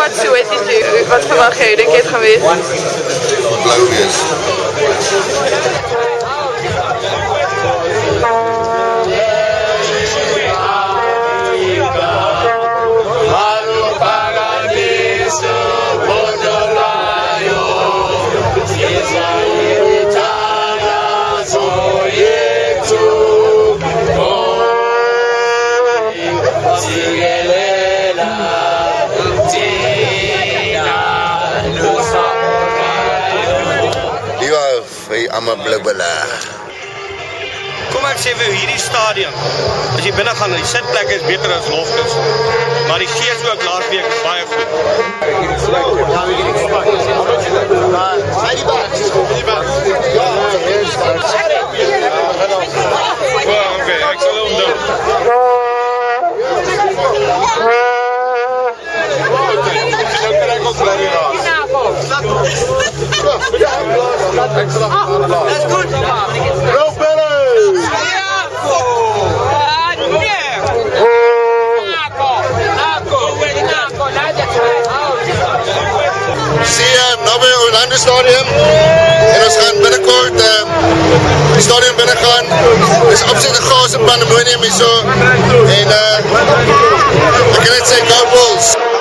pad Soweto toe. Wat verwag jy? Dink jy het gaan wees? Blou wees. I'm a blibbela. Kom ek sê vir hierdie stadion, as jy binne gaan, die sitplek is beter as Loftus, maar die gees ook laasweek is baie goed. Oké, ek sal omdoen. That's good. Go Billy! Zie je, nou bij Orlando Stadium. En ons gaan binnenkort die stadion binnen gaan. Het is absoluut een chaos en pandemonium hier zo. En ik kan net zeggen, go Bulls!